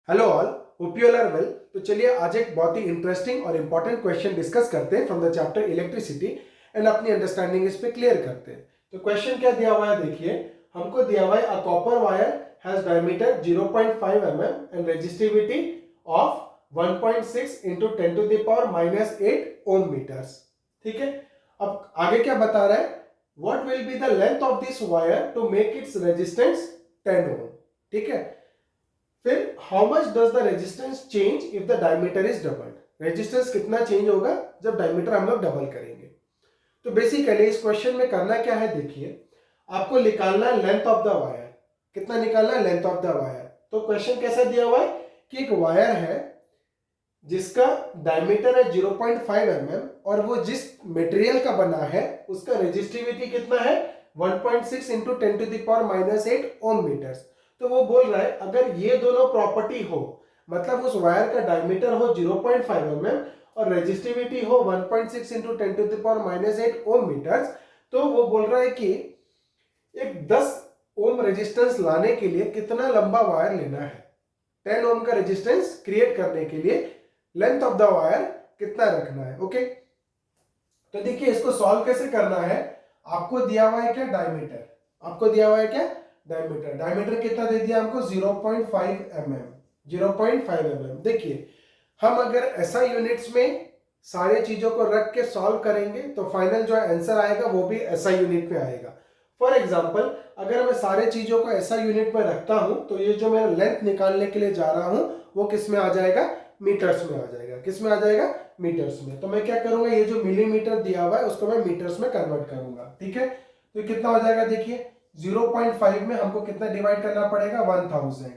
Hello all, hope you are well. तो चलिए आज एक बहुत ही इंटरेस्टिंग और इंपॉर्टेंट क्वेश्चन डिस्कस करते हैं from the chapter electricity and अपनी अंडरस्टैंडिंग इस पे क्लियर करते हैं। तो क्वेश्चन क्या दिया हुआ है देखिए, हमको दिया हुआ है a copper wire has diameter 0.5 mm and resistivity of 1.6 into 10 to the power -8 ohm metres. ठीक है, अब आगे क्या बता रहा है, what will be the length of this wire to make its resistance 10 ohm. ठीक है, फिर how much does the resistance change if the diameter is doubled. Resistance कितना चेंज होगा जब डायमीटर हम लोग डबल करेंगे। तो बेसिकली इस क्वेश्चन में करना क्या है, देखिए आपको निकालना है लेंथ ऑफ द वायर। कितना निकालना है? Length of the wire. तो क्वेश्चन कैसा दिया हुआ है कि एक वायर है जिसका डायमीटर है 0.5 mm और वो जिस मटेरियल का बना है उसका रेजिस्टिविटी कितना है 1.6 into 10 to the power -8 ohm metres. तो वो बोल रहा है अगर ये दोनों प्रॉपर्टी हो, मतलब उस वायर का डायमीटर हो 0.5 mm और रेजिस्टिविटी हो 1.6 into 10 to the power -8 ohm metres, तो वो बोल रहा है कि एक 10 ओम रेजिस्टेंस लाने के लिए कितना लंबा वायर लेना है। 10 ओम का रेजिस्टेंस क्रिएट करने के लिए लेंथ ऑफ द वायर कितना रखना है। ओके, तो देखिए इसको सॉल्व कैसे करना है। आपको दिया हुआ है क्या? डायमीटर। आपको दिया हुआ है क्या? डायमीटर। डायमीटर कितना दे दिया हमको? 0.5 mm। 0.5 mm। देखिए हम अगर ऐसा यूनिट्स में सारे चीजों को रख के सॉल्व करेंगे तो फाइनल जो आंसर आएगा वो भी ऐसा यूनिट में आएगा। फॉर एग्जाम्पल अगर मैं सारे चीजों को ऐसा यूनिट में रखता हूं तो ये जो मैं लेंथ निकालने के लिए जा रहा हूं वो किस में आ जाएगा? मीटर्स में आ जाएगा। किस में आ जाएगा? मीटर्स में। तो मैं क्या करूंगा, ये जो मिलीमीटर दिया हुआ है उसको मैं मीटर्स में कन्वर्ट करूंगा। ठीक है, तो कितना हो जाएगा देखिए 0.5 में हमको कितना डिवाइड करना पड़ेगा? 1000।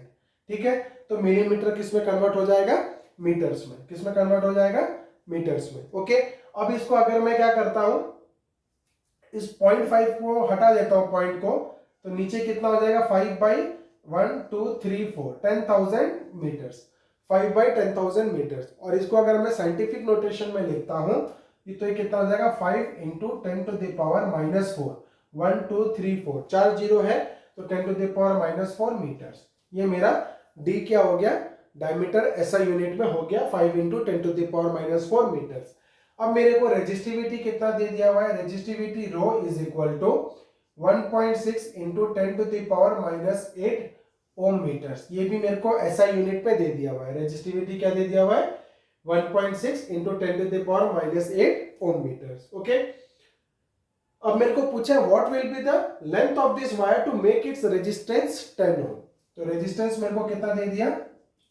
ठीक है, तो मिलीमीटर किस में कन्वर्ट हो जाएगा? मीटर्स में। किस में कन्वर्ट हो जाएगा? मीटर्स में। ओके, अब इसको अगर मैं क्या करता हूं, इस 0.5 को हटा देता हूं पॉइंट को, तो नीचे कितना हो जाएगा? 5 बाई 1 2 3 4 10,000 मीटर्स। 5 by 10,000 metres. और इसको अगर मैं साइंटिफिक नोटेशन में लिखता हूं तो ये कितना हो जाएगा? 5 into 10 to the power -4। 1 2 3 4 4 zero है तो 10 टू द पावर -4 मीटर्स। ये मेरा डी क्या हो गया? डायमीटर ऐसा यूनिट में हो गया 5 into 10 to the power -4 metres. अब मेरे को रेजिस्टिविटी कितना दे दिया हुआ है? Resistivity rho is equal to 1.6 into 10 to the power -8 ohm metres. ये भी मेरे को ऐसा यूनिट में दे दिया हुआ है। रेजिस्टिविटी क्या दे दिया हुआ है? 1.6 into 10 to the power -8 ohm metres. Okay, अब मेरे को पूछा है what will be the length of this wire to make its resistance 10 ohm. तो रेजिस्टेंस मेरे को कितना दे दिया?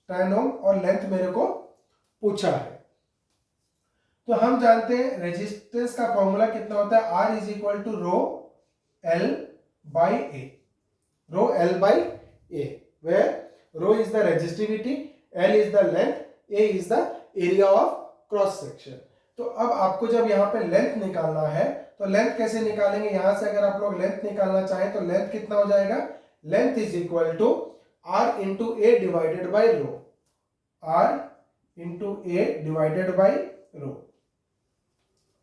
10 ओम और लेंथ मेरे को पूछा है। तो हम जानते हैं रेजिस्टेंस का फॉर्मूला कितना होता है? R is equal to rho L by A. Rho L by a, where rho is the resistivity, L is the length, A is the area of cross section। तो अब आपको जब यहाँ पे लेंथ निकालना है तो लेंथ कैसे निकालेंगे? यहां से अगर आप लोग लेंथ निकालना चाहें तो लेंथ कितना हो जाएगा? Length is equal to R into a divided by rho. R into a divided by rho.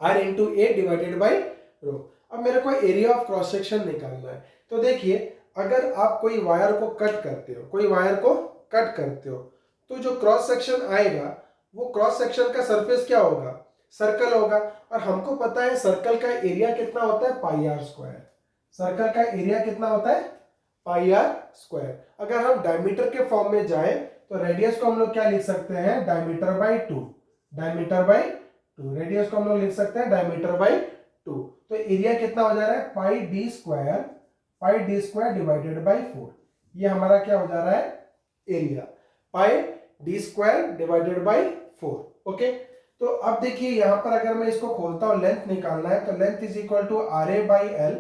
R into a divided by rho. अब मेरे को एरिया ऑफ क्रॉस सेक्शन निकालना है। तो देखिए अगर आप कोई वायर को कट करते हो, कोई वायर को कट करते हो तो जो क्रॉस सेक्शन आएगा वो क्रॉस सेक्शन का सरफेस क्या होगा? सर्कल होगा। और हमको पता है सर्कल का एरिया कितना होता है? पाई आर स्क्वायर। सर्कल का एरिया कितना होता है? पाई आर स्क्वायर। अगर हम डायमीटर के फॉर्म में जाए तो रेडियस को हम लोग क्या लिख सकते हैं? Diameter by 2। Diameter by 2, radius को हम लोग लिख सकते हैं डायमीटर बाई 2। तो एरिया कितना हो जा रहा है? Pi D square, pi D square divided by 4। ये हमारा क्या हो जा रहा है? Area. Pi D square divided by 4। Okay, तो अब देखिए यहां पर अगर मैं इसको खोलता हूं, लेंथ निकालना है तो length is equal to R a by L.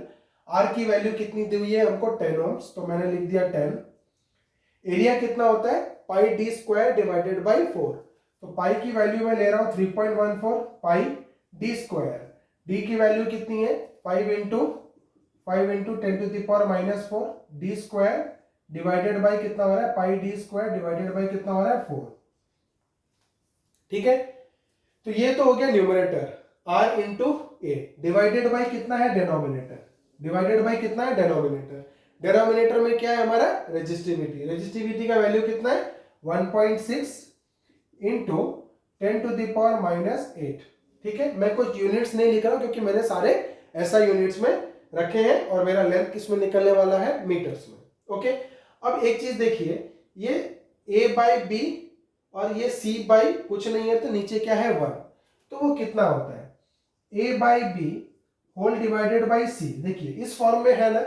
आर की वैल्यू कितनी दी हुई है हमको? 10 ओम्स, तो मैंने लिख दिया 10। एरिया कितना होता है? Pi D square divided by 4। तो पाई की वैल्यू मैं ले रहा हूं 3.14 पाई डी स्क्वायर। डी की वैल्यू कितनी है? 5 into 10 to the power -4 d square divided by कितना हो रहा है? Pi D square divided by कितना हो रहा है? 4। ठीक है, तो ये तो हो गया numerator R into a divided by कितना है? डेनोमिनेटर। डिवाइडेड बाई कितना है? डेनोमिनेटर। डेनोमिनेटर में क्या है हमारा? रेजिस्टिविटी। रेजिस्टिविटी का वैल्यू कितना है? 1.6 इंटू 10⁻⁻8। ठीक है, मैं कुछ यूनिट्स नहीं लिख रहा हूं क्योंकि मैंने सारे ऐसा यूनिट्स में रखे हैं और मेरा लेंथ किसमें निकलने वाला है, मीटर्स में। ओके, अब एक चीज देखिए, ये a बाई बी और ये c बाई कुछ नहीं है तो नीचे क्या है 1, तो वो कितना होता है a by B whole divided by C. देखिए इस फॉर्म में है ना,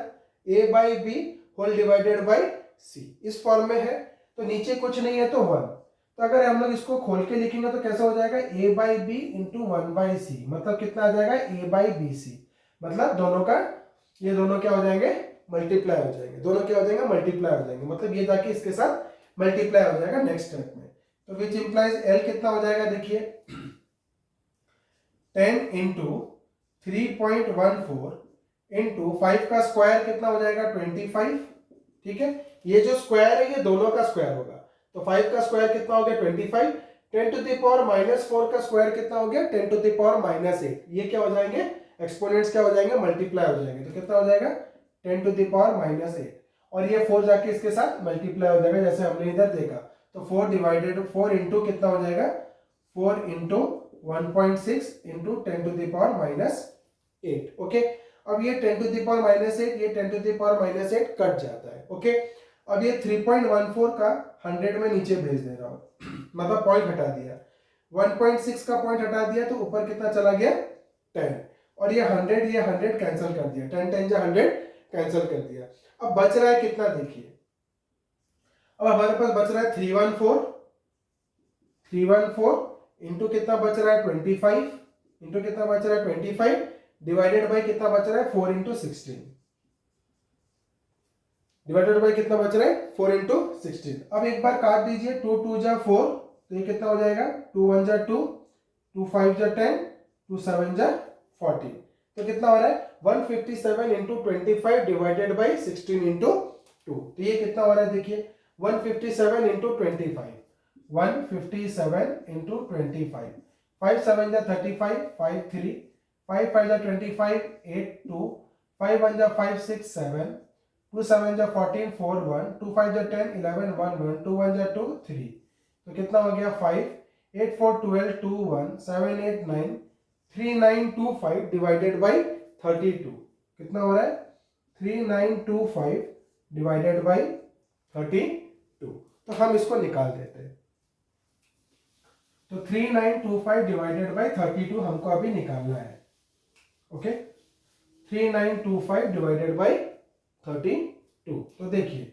a by B whole divided by C, इस फॉर्म में है, तो नीचे कुछ नहीं है तो 1। तो अगर हम लोग इसको खोल के लिखेंगे तो कैसा हो जाएगा, a by B into 1 by C, मतलब कितना आ जाएगा a बाई बी सी, मतलब दोनों का, ये दोनों क्या हो जाएंगे, मल्टीप्लाई हो जाएंगे, दोनों क्या हो जाएंगे, मल्टीप्लाई हो जाएंगे, मतलब ये जाके इसके साथ मल्टीप्लाई हो जाएगा नेक्स्ट स्टेप में। तो विच इंप्लाइज L कितना हो जाएगा, देखिए 10 इंटू 3.14 इंटू 5 का स्क्वायर कितना हो जाएगा 25। ठीक है, ये जो स्क्वायर है ये दोनों का स्क्वायर होगा, तो 5 का स्क्वायर कितना हो गया 25, 10⁻⁻4 का स्क्वायर कितना हो गया 10⁻⁸। ये क्या हो जाएंगे, एक्सपोनेंट्स क्या हो जाएंगे, मल्टीप्लाई हो जाएंगे, तो कितना हो जाएगा 10⁻⁻8, और ये 4 जाके इसके साथ मल्टीप्लाई हो जाएगा जैसे हमने इधर देखा, तो 4 डिवाइडेड 4 इंटू कितना हो जाएगा 4 इंटू 1.6 इंटू 10⁻⁸। ओके, अब ये 10⁻⁸, ये 10⁻⁸ कट जाता है। ओके, अब ये 3.14 का 100 में नीचे भेज दे रहा हूं मतलब पॉइंट हटा दिया, 1.6 का पॉइंट हटा दिया तो ऊपर कितना चला गया 10, और ये 100 कैंसिल कर दिया, 10 10 जा 100 कैंसिल कर दिया। अब बच रहा है कितना, देखिए अब हमारे पास बच रहा है 314 इंटू कितना बच रहा है 25, इंटू कितना बच रहा है 25 डिवाइडेड बाई कितना बच रहा है 4 इंटू 16, डिवाइडेड बाई कितना बच रहा है 4 इंटू 16। अब एक बार काट दीजिए, 2 2 जा 4, तो ये कितना हो जाएगा 2 1 जा 2, 2 5 जा 10, 2 7 जा 14, तो कितना हो रहा है 157 इंटू 25 डिवाइडेड बाई 16 इंटू 2, तो ये कितना हो रहा है देखिए 157 इंटू 25, 157 इंटू 25, 5 7 जा 35, 5 3, 5 5 जा 25, 8 2, 5 1 जा 5 6 7, 2 7 जा 14 4 1, 2 5 जा 10 11 1 1, 2 1 जा 2 3, तो कितना हो गया 5, 8 4 12 2 1, 7 8 9, 3 9 2 5 डिवाइडेड बाई 32, कितना हो रहा है 3925 डिवाइडेड बाई 32, तो हम इसको निकाल देते हैं, तो 3925 डिवाइडेड बाई 32 हमको अभी निकालना है। ओके, 3925 डिवाइडेड बाई 32, तो देखिए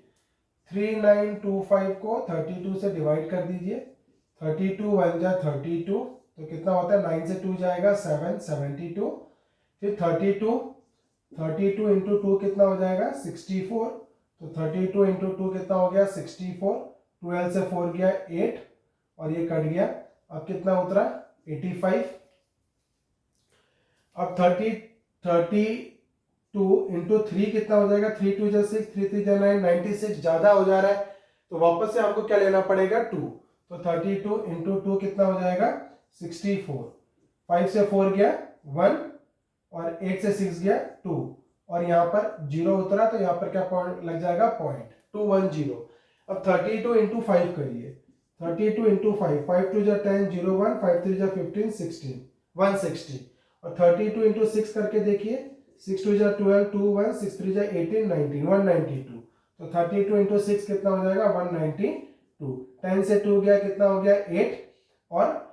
3925 को 32 से डिवाइड कर दीजिए, 32 1 जा 32, तो कितना होता है 9 से 2 जाएगा 7 72, फिर 32 इंटू 2 कितना हो जाएगा 64, तो 32 इंटू 2 कितना हो गया 64, 12 से 4 गया 8 और ये कट गया, अब कितना उतरा 85। अब 32 इंटू 3 कितना हो जाएगा, 3 2 जा 6, 3 3 जा 9, 96 ज्यादा हो जा रहा है, तो वापस से आपको क्या लेना पड़ेगा 2, तो 32 इंटू 2 कितना हो जाएगा 64, 5 से 4 गया 1 और 8 से 6 गया 2, और यहाँ पर 0 उतरा तो यहाँ पर क्या पॉइंट लग जाएगा, पॉइंट 210। अब 32 इंटू 5 करिए, 32 इंटू 5, 5 2 जा 10 0 1, 5 3 जा 15 16 160, और 32 इंटू 6 करके देखिए, 6 2 जा 12 2 1, 6 3 जा 18 19 192, तो 32 इंटू 6 कितना हो जाएगा 192, 10 से 2 गया कितना हो गया 8, और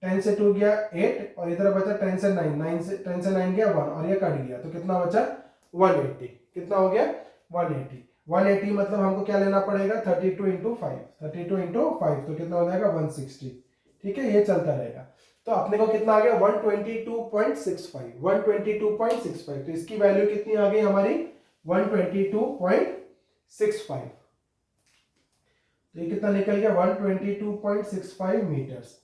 10 से 2 गया 8 और इधर बचा 10 से 9, 10 से 9 गया 1 और ये कट गया, तो कितना बचा 180, कितना हो गया 180, 180 मतलब हमको क्या लेना पड़ेगा 32 इंटू 5, 32 इंटू 5 तो कितना हो जाएगा 160। ठीक है, ये चलता रहेगा, तो अपने को कितना आ गया 122.65, 122.65, तो इसकी वैल्यू कितनी आ गई हमारी 122.65, तो ये कितना निकल गया 122.65 मीटर्स।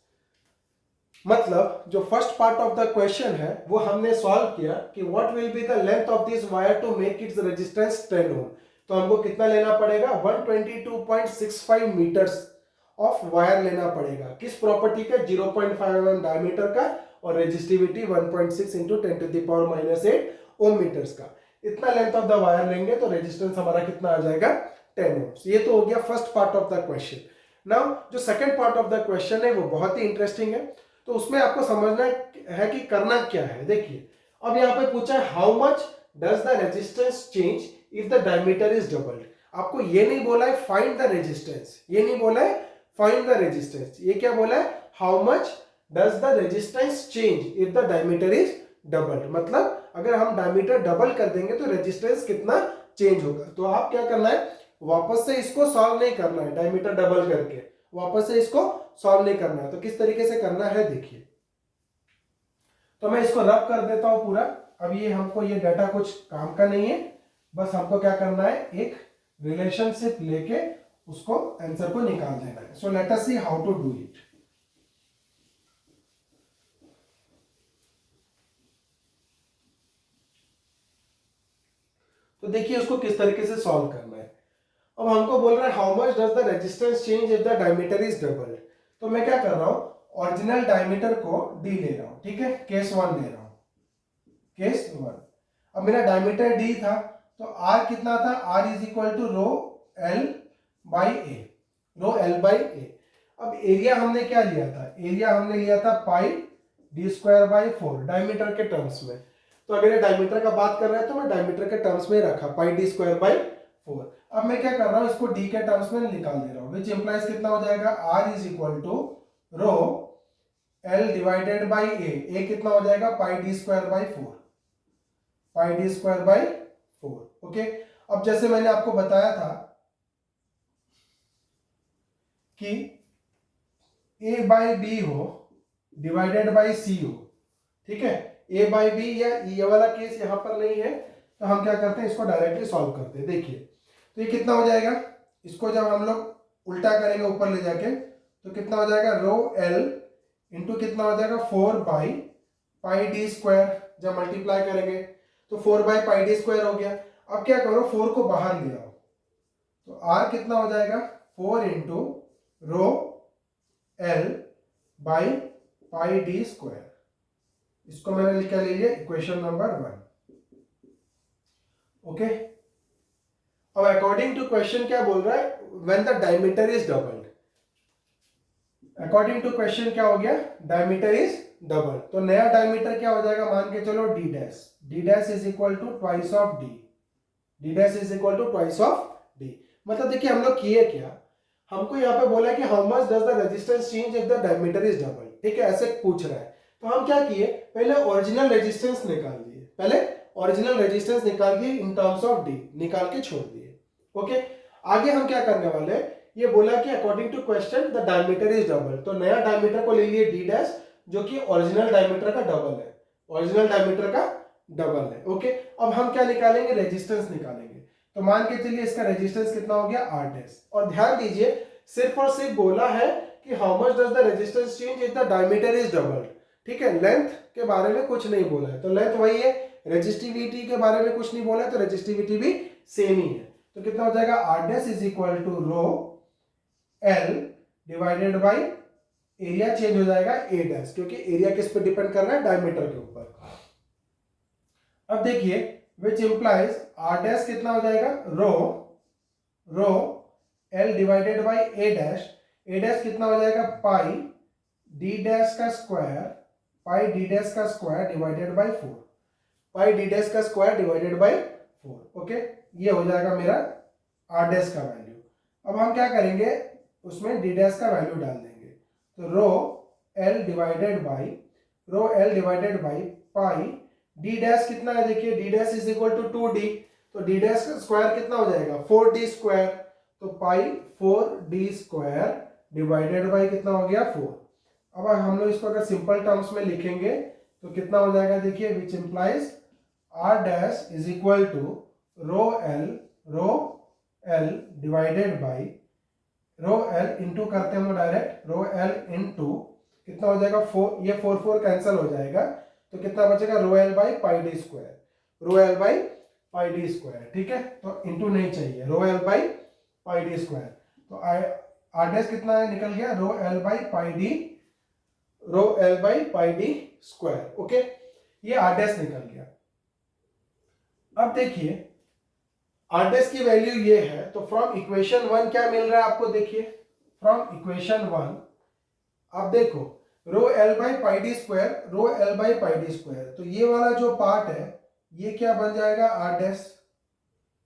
मतलब जो first part of the question है वो हमने सॉल्व किया कि what will be the length of this wire to make its resistance 10 ohm, तो हमको कितना लेना पड़ेगा 122.65 मीटर्स ऑफ वायर लेना पड़ेगा, किस प्रॉपर्टी का 0.5 mm डायमीटर का और रेजिस्टिविटी 1.6 इंटू 10⁻⁸ ओम मीटर्स का, इतना लेंथ ऑफ द वायर लेंगे तो रेजिस्टेंस हमारा कितना आ जाएगा 10 ohms। ये तो हो गया first part of the question. Now जो second part of the question है वो बहुत ही इंटरेस्टिंग है। तो उसमें आपको समझना है कि करना क्या है। देखिए अब यहाँ पे पूछा है how much does the resistance change if the diameter is doubled. आपको ये नहीं बोला है फाइंड द रेजिस्टेंस, ये नहीं बोला है फाइंड द रेजिस्टेंस, ये क्या बोला है how much does the resistance change if the diameter is doubled. मतलब अगर हम डायमीटर डबल कर देंगे तो रेजिस्टेंस कितना चेंज होगा। तो आप क्या करना है, वापस से इसको सॉल्व नहीं करना है, डायमीटर डबल करके वापस से इसको सॉल्व नहीं करना है। तो किस तरीके से करना है देखिए, तो मैं इसको रब कर देता हूं पूरा। अब ये हमको ये डाटा कुछ काम का नहीं है, बस हमको क्या करना है एक रिलेशनशिप लेके उसको आंसर को निकाल देना है। So let us see how to do it. तो देखिए उसको किस तरीके से सॉल्व करना है। अब हमको बोल रहा है how much does the resistance change if the diameter is doubled. तो मैं क्या कर रहा हूं, ओरिजिनल डायमीटर को डी ले रहा हूं, ठीक है, केस 1 ले रहा हूं, केस 1। अब मेरा डायमीटर डी था तो आर कितना था, R is equal to rho L by A, rho L by A. अब एरिया हमने क्या लिया था, एरिया हमने लिया था पाई डी स्क्वायर बाई 4 डायमीटर के टर्म्स में। तो अगर ये डायमीटर का बात कर रहा है तो मैं डायमीटर के टर्म्स में रखा पाई डी स्क्वायर बाई 4। अब मैं क्या कर रहा हूं, इसको डी के टर्म्स में निकाल दे रहा हूं, विच इंप्लाइज कितना हो जाएगा, R is equal to rho L divided by A कितना हो जाएगा pi D square by 4, pi D square by 4। Okay, अब जैसे मैंने आपको बताया था कि ए बाई बी हो डिवाइडेड बाई सी हो, ठीक है, ए बाई बी या ये वाला केस यहां पर नहीं है, तो हम क्या करते हैं इसको डायरेक्टली सॉल्व करते हैं। देखिए तो ये कितना हो जाएगा, इसको जब हम लोग उल्टा करेंगे ऊपर ले जाके तो कितना हो जाएगा, रो एल इंटू कितना हो जाएगा 4 बाई पाई डी स्क्वायर, जब मल्टीप्लाई करेंगे तो 4 बाई पाई डी स्क्वायर हो गया। अब क्या करो 4 को बाहर ले आओ, तो आर कितना हो जाएगा 4 into rho L by pi D square. इसको मैंने लिखा ले लिया इक्वेशन नंबर 1। ओके, अब अकॉर्डिंग टू क्वेश्चन क्या बोल रहा है, when the diameter is doubled. According to question क्या हो गया, डायमीटर इज डबल, तो नया डायमीटर क्या हो जाएगा, मान के चलो d dash, d dash is equal to twice of d, d dash is equal to twice of d. मतलब देखिए हम लोग किए क्या, हमको यहाँ पे बोला कि how much does the resistance change if the diameter is double, ठीक है, ऐसे पूछ रहा है। तो हम क्या किए, पहले ओरिजिनल रेजिस्टेंस निकाल दिए, पहले ओरिजिनल रेजिस्टेंस निकाल दिए इन टर्म्स ऑफ डी, निकाल के छोड़ दिए। ओके, आगे हम क्या करने वाले हैं, ये बोला कि according to question the diameter is double, तो नया डायमीटर को ले लिए डी डैश जो कि ओरिजिनल डायमीटर का डबल है, ओरिजिनल डायमीटर का डबल है। ओके, अब हम क्या निकालेंगे, रेजिस्टेंस निकालेंगे। तो मान के चलिए इसका रेजिस्टेंस कितना हो गया आर डैश। और ध्यान दीजिए सिर्फ और सिर्फ बोला है कि how much does the resistance change if the diameter is doubled, ठीक है, लेंथ के बारे में कुछ नहीं बोला है। तो लेंथ वही है, रेजिस्टिविटी के बारे में कुछ नहीं बोला है, तो रेजिस्टिविटी भी सेम ही है। तो कितना हो जाएगा, R dash is equal to rho L divided by area change हो जाएगा ए डैश, क्योंकि एरिया किस पे डिपेंड कर रहा है, डायमीटर के ऊपर। अब देखिए विच इंप्लाइज आर डैश कितना हो जाएगा, रो L divided by A dash कितना हो जाएगा, पाई डी डैश का स्क्वायर, पाई डी डैश का square divided by 4, pi d dash का स्क्वायर डिवाइडेड बाई 4। ओके, ये हो जाएगा मेरा आर डैश का वैल्यू। अब हम क्या करेंगे, उसमें डी डैश का वैल्यू डाल देंगे, तो rho L divided by pi d dash कितना है, देखिए d dash is equal to 2d, तो डी डैश का स्क्वायर कितना हो जाएगा 4d स्क्वायर, तो पाई 4d स्क्वायर डिवाइडेड बाई कितना हो गया 4। अब हम लोग इसको अगर सिंपल टर्म्स में लिखेंगे तो कितना हो जाएगा, देखिए which implies R dash is equal to rho L divided by rho L into करते हैं हम डायरेक्ट, रो एल इंटू कितना हो जाएगा 4, ये 4 कैंसिल हो जाएगा, तो कितना बचेगा, रो L by pi D square, rho L by pi D square, ठीक है, तो इंटू नहीं चाहिए, रो L by pi D square. तो आर डैश कितना है, निकल गया रो L by pi D square. Okay, ये आर डैश निकल गया। अब देखिए आर डैश की वैल्यू ये है, तो फ्रॉम इक्वेशन 1 क्या मिल रहा है आपको, देखिए फ्रॉम इक्वेशन 1 अब देखो रो L by pi D square, rho L by pi D square, तो ये वाला जो पार्ट है ये क्या बन जाएगा आर डैश,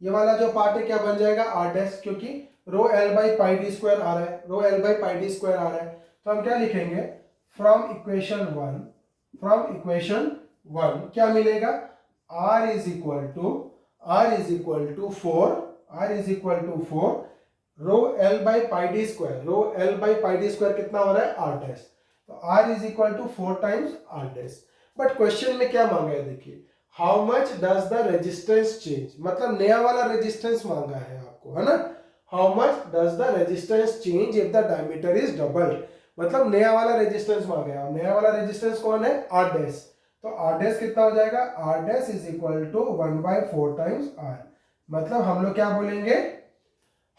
ये वाला जो पार्ट है क्या बन जाएगा आर डैश, क्योंकि rho L by pi D square आ रहा है, rho L by pi D square आ रहा है। तो हम क्या लिखेंगे फ्रॉम इक्वेशन 1, फ्रॉम इक्वेशन 1 क्या मिलेगा, r is equal to, r is equal to 4, r is equal to 4 rho L by pi D square, rho L by pi D square कितना हो रहा है आर डैश, तो r is equal to 4 times R dash. But question में क्या मांगा है, देखिए how much does the resistance change, मतलब नया वाला रेजिस्टेंस मांगा है आपको, है ना। How much does the resistance change if the diameter is doubled, मतलब नया वाला रेजिस्टेंस मांगा है। नया वाला रेजिस्टेंस कौन है आर डैश, तो आर डैश कितना हो जाएगा, R dash is equal to 1/4 times R, मतलब हम लोग क्या बोलेंगे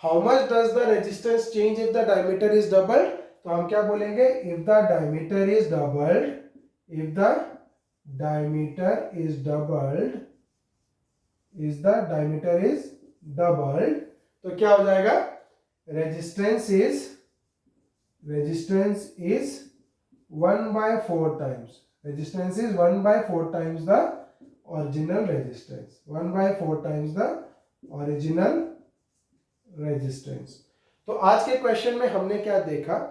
how much does the resistance change if the diameter is doubled, तो हम क्या बोलेंगे if the diameter is doubled, if the diameter is doubled, is the diameter is doubled, तो क्या हो जाएगा resistance is 1/4 times, resistance is 1/4 times the original resistance, 1/4 times the original resistance। तो आज के क्वेश्चन में हमने क्या देखा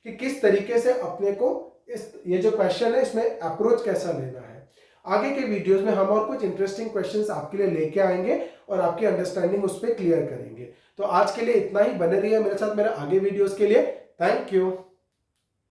कि किस तरीके से अपने को इस ये जो क्वेश्चन है इसमें अप्रोच कैसा लेना है। आगे के वीडियोस में हम और कुछ इंटरेस्टिंग क्वेश्चंस आपके लिए लेके आएंगे और आपकी अंडरस्टैंडिंग उस पर क्लियर करेंगे। तो आज के लिए इतना ही, बने रहिए मेरे साथ मेरे आगे वीडियोस के लिए। Thank you.